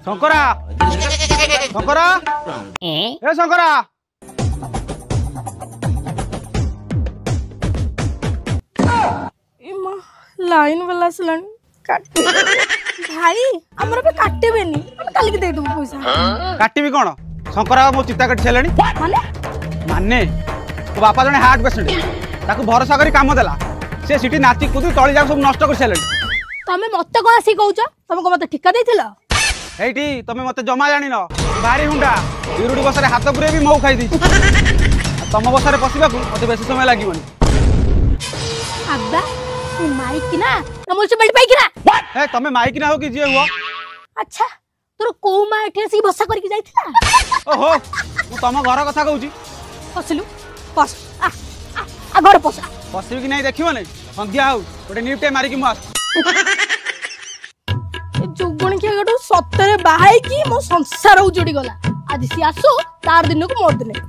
शंकरा शंकरा ए Shankara line वाला आसलानी भाई हमर पे काटेबेनी हम काली के दे दबो पैसा काटिबी कोन शंकरा मो चित्ता कट छेलनी माने माने तो बापा जने हार्ट पेशेंट ताकू भरोसा करी काम देला से सिटी नाची कुदी तळी जा सब नष्ट कर छेलनी तमे मते कोन आसी कहउछ तमे को मते ठिका देथिला एठी तमे मते जमा जानि न भारी हुंडा इरुडी बसरे हाथ पुरे भी मौ खाई दी तम बसरे पसिबा को मते बेसी समय लागिवनी अब्बा तू माइक ना म्युनिसिपल पाइक ना ए तमे माइक ना हो कि जे हुआ अच्छा तोर को मा एठी सी भसा करके जाइथिला ओहो मु तम घर कथा कहउची पसलु पस आ घर पस पसिबी कि नहीं देखियो नै संध्या आउ ओटे नीपटे मारी कि मु आस जुगुण के गडो सत्तरे बाहाई की मो संसार उजड़ी गला आज सी आसो तार दिन को मोर दिन